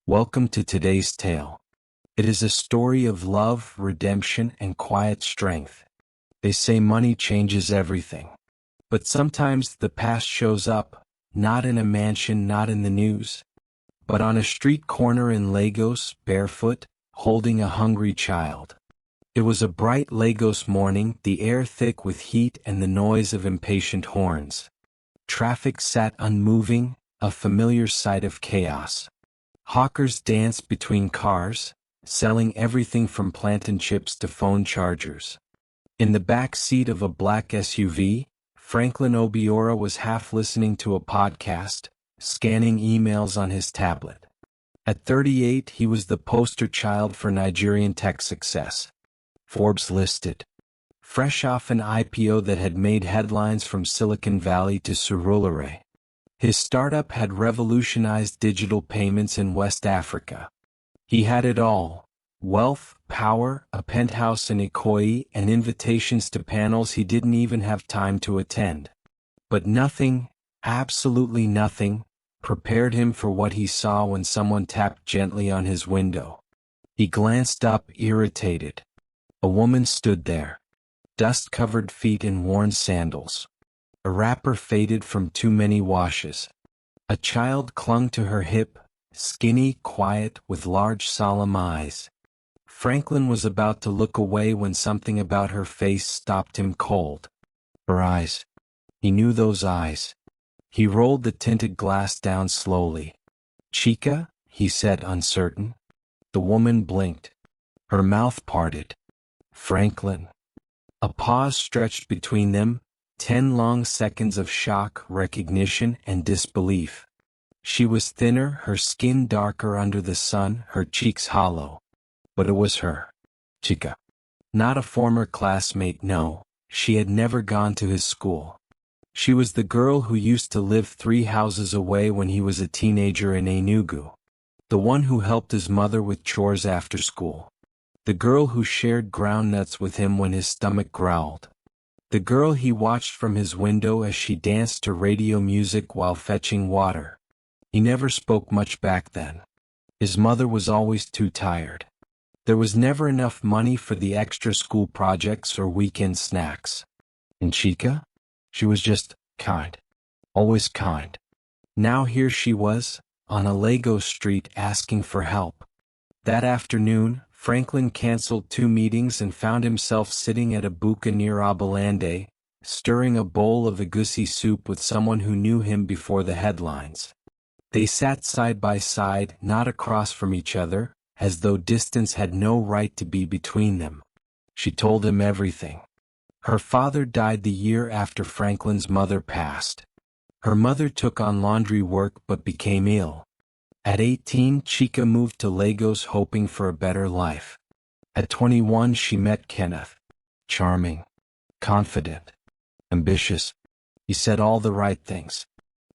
Welcome to today's tale. It is a story of love, redemption, and quiet strength. They say money changes everything. But sometimes the past shows up, not in a mansion, not in the news, but on a street corner in Lagos, barefoot, holding a hungry child. It was a bright Lagos morning, the air thick with heat and the noise of impatient horns. Traffic sat unmoving, a familiar sight of chaos. Hawkers danced between cars, selling everything from plantain chips to phone chargers. In the back seat of a black SUV, Franklin Obiora was half listening to a podcast, scanning emails on his tablet. At 38, he was the poster child for Nigerian tech success. Forbes listed. Fresh off an IPO that had made headlines from Silicon Valley to Surulere. His startup had revolutionized digital payments in West Africa. He had it all: wealth, power, a penthouse in Ikoyi, and invitations to panels he didn't even have time to attend. But nothing, absolutely nothing, prepared him for what he saw when someone tapped gently on his window. He glanced up, irritated. A woman stood there. Dust-covered feet in worn sandals. A wrapper faded from too many washes. A child clung to her hip, skinny, quiet, with large solemn eyes. Franklin was about to look away when something about her face stopped him cold. Her eyes. He knew those eyes. He rolled the tinted glass down slowly. "Chika?" he said, uncertain. The woman blinked. Her mouth parted. "Franklin." A pause stretched between them. 10 long seconds of shock, recognition, and disbelief. She was thinner, her skin darker under the sun, her cheeks hollow. But it was her. Chika. Not a former classmate, no. She had never gone to his school. She was the girl who used to live 3 houses away when he was a teenager in Enugu. The one who helped his mother with chores after school. The girl who shared groundnuts with him when his stomach growled. The girl he watched from his window as she danced to radio music while fetching water. He never spoke much back then. His mother was always too tired. There was never enough money for the extra school projects or weekend snacks. And Chika? She was just kind. Always kind. Now here she was, on a Lagos street asking for help. That afternoon, Franklin canceled 2 meetings and found himself sitting at a buka near Abalande, stirring a bowl of egusi soup with someone who knew him before the headlines. They sat side by side, not across from each other, as though distance had no right to be between them. She told him everything. Her father died the year after Franklin's mother passed. Her mother took on laundry work but became ill. At 18, Chika moved to Lagos hoping for a better life. At 21, she met Kenneth. Charming, confident, ambitious. He said all the right things.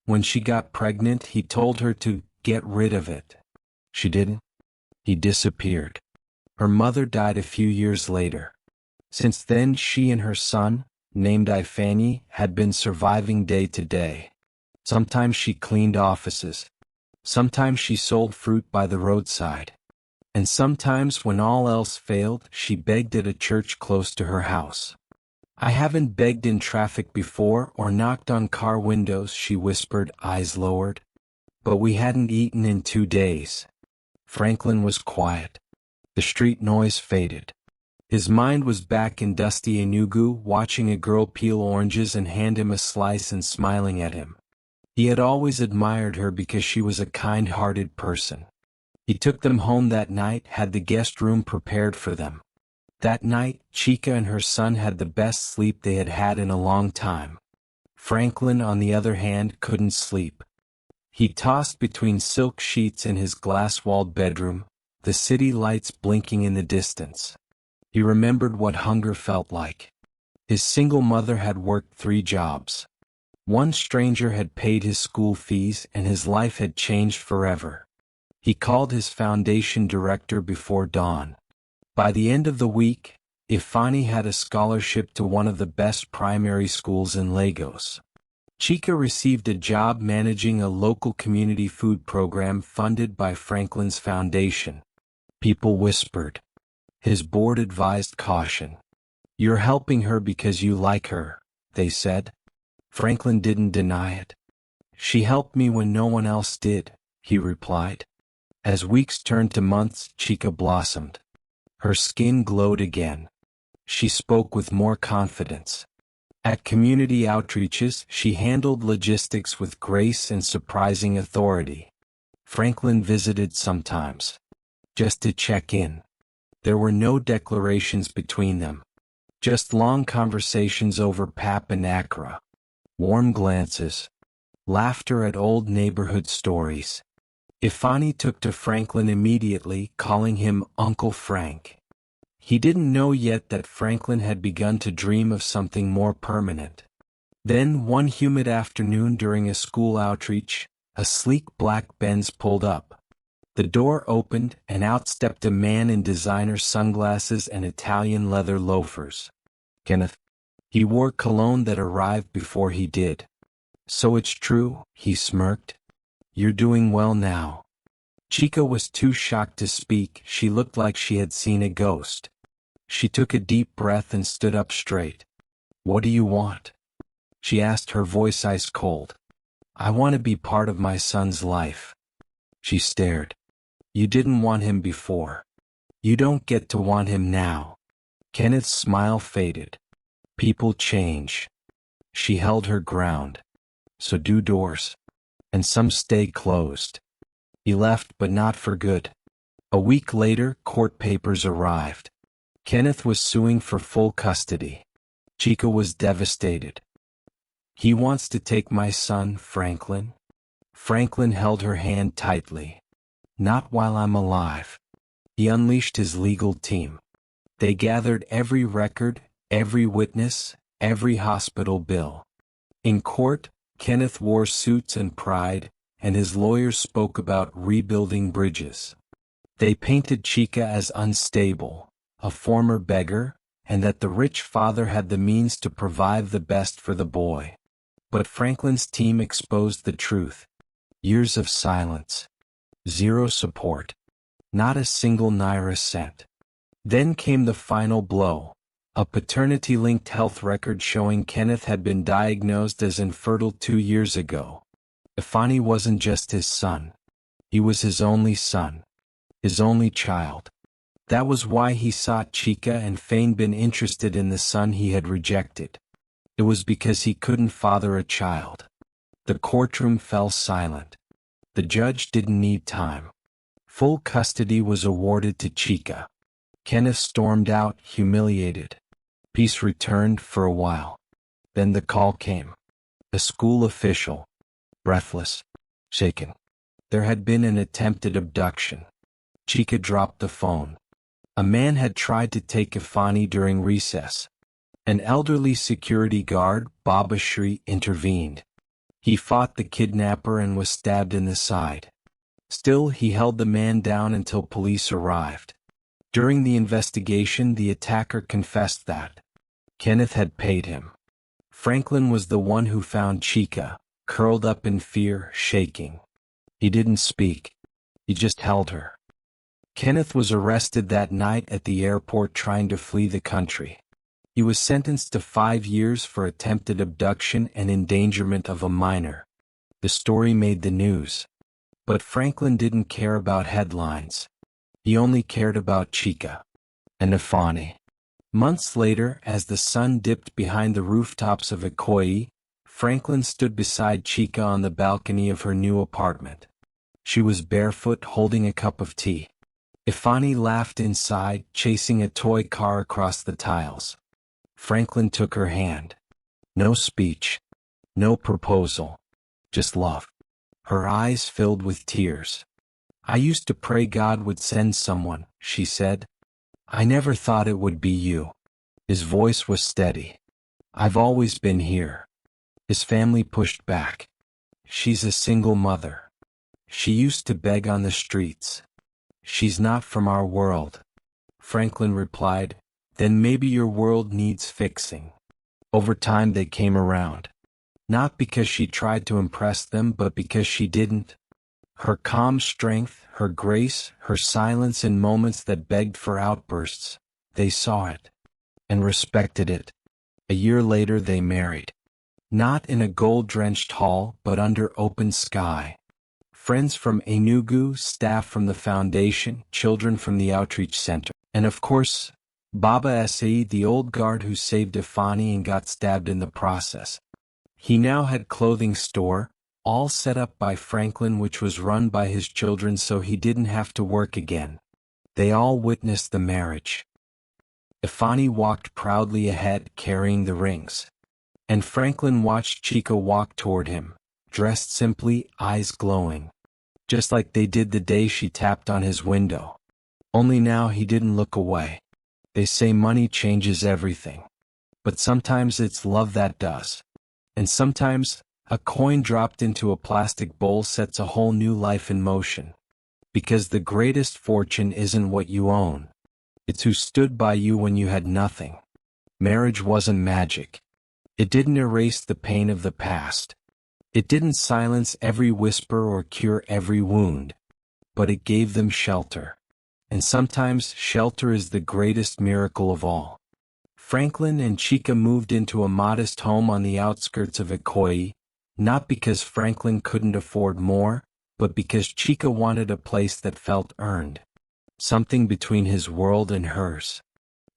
When she got pregnant, he told her to get rid of it. She didn't. He disappeared. Her mother died a few years later. Since then, she and her son, named Ifeanyi, had been surviving day to day. Sometimes she cleaned offices. Sometimes she sold fruit by the roadside. And sometimes, when all else failed, she begged at a church close to her house. "I haven't begged in traffic before or knocked on car windows," she whispered, eyes lowered. "But we hadn't eaten in 2 days." Franklin was quiet. The street noise faded. His mind was back in dusty Enugu, watching a girl peel oranges and hand him a slice and smiling at him. He had always admired her because she was a kind-hearted person. He took them home that night, had the guest room prepared for them. That night, Chika and her son had the best sleep they had had in a long time. Franklin, on the other hand, couldn't sleep. He tossed between silk sheets in his glass-walled bedroom, the city lights blinking in the distance. He remembered what hunger felt like. His single mother had worked 3 jobs. One stranger had paid his school fees and his life had changed forever. He called his foundation director before dawn. By the end of the week, Ifeanyi had a scholarship to one of the best primary schools in Lagos. Chika received a job managing a local community food program funded by Franklin's foundation. People whispered. His board advised caution. "You're helping her because you like her," they said. Franklin didn't deny it. "She helped me when no one else did," he replied. As weeks turned to months, Chika blossomed. Her skin glowed again. She spoke with more confidence. At community outreaches, she handled logistics with grace and surprising authority. Franklin visited sometimes, just to check in. There were no declarations between them, just long conversations over pap and akra, warm glances, laughter at old neighborhood stories. Ifani took to Franklin immediately, calling him Uncle Frank. He didn't know yet that Franklin had begun to dream of something more permanent. Then, one humid afternoon during a school outreach, a sleek black Benz pulled up. The door opened, and out stepped a man in designer sunglasses and Italian leather loafers. Kenneth. He wore cologne that arrived before he did. "So it's true," he smirked. "You're doing well now." Chika was too shocked to speak. She looked like she had seen a ghost. She took a deep breath and stood up straight. "What do you want?" she asked, her voice ice cold. "I want to be part of my son's life." She stared. "You didn't want him before. You don't get to want him now." Kenneth's smile faded. "People change." She held her ground. "So do doors. And some stay closed." He left, but not for good. A week later, court papers arrived. Kenneth was suing for full custody. Chika was devastated. "He wants to take my son, Franklin." Franklin held her hand tightly. "Not while I'm alive." He unleashed his legal team. They gathered every record, every witness, every hospital bill. In court, Kenneth wore suits and pride, and his lawyers spoke about rebuilding bridges. They painted Chika as unstable, a former beggar, and that the rich father had the means to provide the best for the boy. But Franklin's team exposed the truth. Years of silence. Zero support. Not a single naira cent. Then came the final blow. A paternity-linked health record showing Kenneth had been diagnosed as infertile 2 years ago. Ifani wasn't just his son. He was his only son. His only child. That was why he sought Chika and feigned been interested in the son he had rejected. It was because he couldn't father a child. The courtroom fell silent. The judge didn't need time. Full custody was awarded to Chika. Kenneth stormed out, humiliated. Peace returned for a while. Then the call came. A school official. Breathless. Shaken. There had been an attempted abduction. Chika dropped the phone. A man had tried to take Ifani during recess. An elderly security guard, Baba Shri, intervened. He fought the kidnapper and was stabbed in the side. Still, he held the man down until police arrived. During the investigation, the attacker confessed that Kenneth had paid him. Franklin was the one who found Chika, curled up in fear, shaking. He didn't speak. He just held her. Kenneth was arrested that night at the airport trying to flee the country. He was sentenced to 5 years for attempted abduction and endangerment of a minor. The story made the news. But Franklin didn't care about headlines. He only cared about Chika and Ifani. Months later, as the sun dipped behind the rooftops of Ikoyi, Franklin stood beside Chika on the balcony of her new apartment. She was barefoot, holding a cup of tea. Ifani laughed inside, chasing a toy car across the tiles. Franklin took her hand. No speech. No proposal. Just love. Her eyes filled with tears. "I used to pray God would send someone," she said. "I never thought it would be you." His voice was steady. "I've always been here." His family pushed back. "She's a single mother. She used to beg on the streets. She's not from our world." Franklin replied, "Then maybe your world needs fixing." Over time they came around. Not because she tried to impress them, but because she didn't. Her calm strength, her grace, her silence in moments that begged for outbursts, they saw it and respected it. A year later they married. Not in a gold-drenched hall, but under open sky. Friends from Enugu, staff from the foundation, children from the outreach center. And of course, Baba Said, the old guard who saved Ifani and got stabbed in the process. He now had clothing store, all set up by Franklin, which was run by his children so he didn't have to work again. They all witnessed the marriage. Ifani walked proudly ahead, carrying the rings. And Franklin watched Chika walk toward him, dressed simply, eyes glowing. Just like they did the day she tapped on his window. Only now he didn't look away. They say money changes everything. But sometimes it's love that does. And sometimes, a coin dropped into a plastic bowl sets a whole new life in motion. Because the greatest fortune isn't what you own. It's who stood by you when you had nothing. Marriage wasn't magic. It didn't erase the pain of the past. It didn't silence every whisper or cure every wound. But it gave them shelter. And sometimes shelter is the greatest miracle of all. Franklin and Chika moved into a modest home on the outskirts of Ikoyi, not because Franklin couldn't afford more, but because Chika wanted a place that felt earned. Something between his world and hers.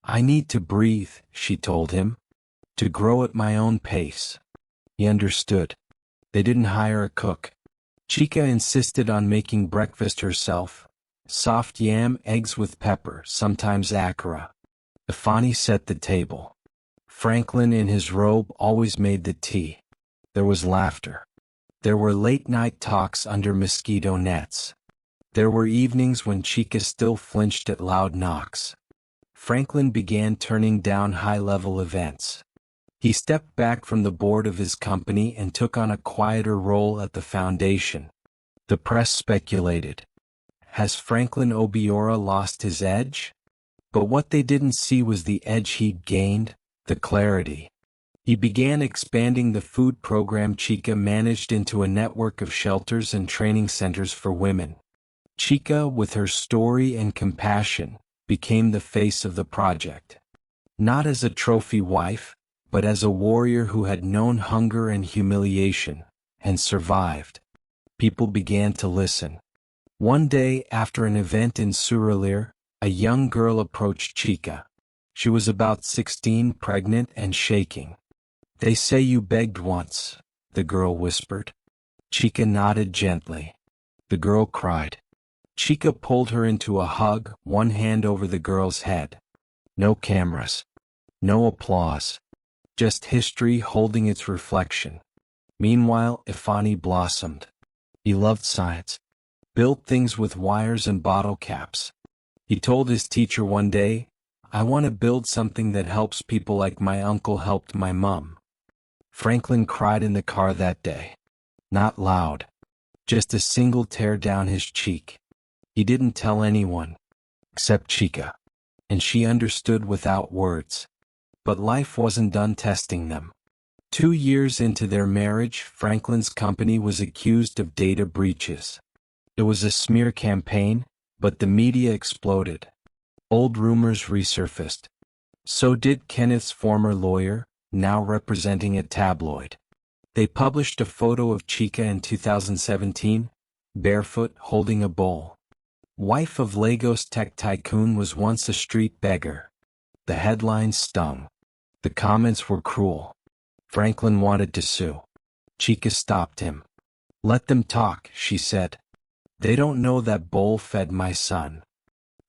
I need to breathe, she told him. To grow at my own pace. He understood. They didn't hire a cook. Chika insisted on making breakfast herself. Soft yam, eggs with pepper, sometimes akara. Ifani set the table. Franklin in his robe always made the tea. There was laughter. There were late-night talks under mosquito nets. There were evenings when Chika still flinched at loud knocks. Franklin began turning down high-level events. He stepped back from the board of his company and took on a quieter role at the foundation. The press speculated. Has Franklin Obiora lost his edge? But what they didn't see was the edge he'd gained, the clarity. He began expanding the food program Chika managed into a network of shelters and training centers for women. Chika, with her story and compassion, became the face of the project. Not as a trophy wife, but as a warrior who had known hunger and humiliation, and survived. People began to listen. One day, after an event in Surulere, a young girl approached Chika. She was about 16, pregnant and shaking. They say you begged once, the girl whispered. Chika nodded gently. The girl cried. Chika pulled her into a hug, one hand over the girl's head. No cameras. No applause. Just history holding its reflection. Meanwhile, Ifani blossomed. He loved science. Built things with wires and bottle caps. He told his teacher one day, I want to build something that helps people like my uncle helped my mom. Franklin cried in the car that day. Not loud. Just a single tear down his cheek. He didn't tell anyone. Except Chika. And she understood without words. But life wasn't done testing them. 2 years into their marriage, Franklin's company was accused of data breaches. It was a smear campaign, but the media exploded. Old rumors resurfaced. So did Kenneth's former lawyer, now representing a tabloid. They published a photo of Chika in 2017, barefoot, holding a bowl. Wife of Lagos tech tycoon was once a street beggar. The headlines stung. The comments were cruel. Franklin wanted to sue. Chika stopped him. Let them talk, she said. They don't know that bowl fed my son.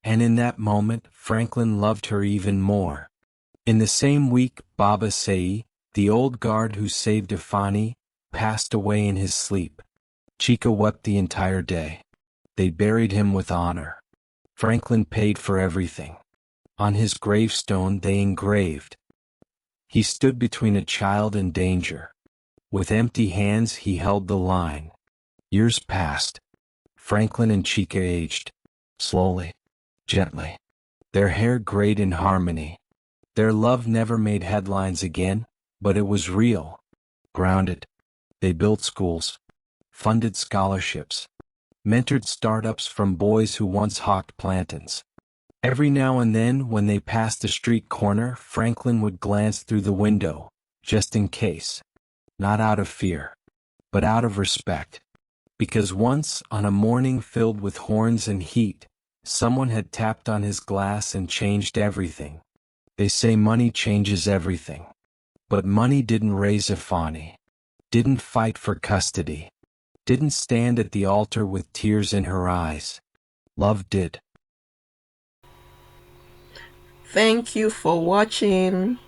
And in that moment, Franklin loved her even more. In the same week, Baba Sei, the old guard who saved Ifani, passed away in his sleep. Chika wept the entire day. They buried him with honor. Franklin paid for everything. On his gravestone they engraved. He stood between a child and danger. With empty hands he held the line. Years passed. Franklin and Chika aged. Slowly. Gently. Their hair grayed in harmony. Their love never made headlines again, but it was real. Grounded. They built schools, funded scholarships, mentored startups from boys who once hawked plantains. Every now and then, when they passed a street corner, Franklin would glance through the window, just in case. Not out of fear, but out of respect. Because once, on a morning filled with horns and heat, someone had tapped on his glass and changed everything. They say money changes everything. But money didn't raise Ifani, didn't fight for custody, didn't stand at the altar with tears in her eyes. Love did. Thank you for watching.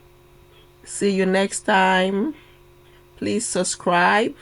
See you next time. Please subscribe.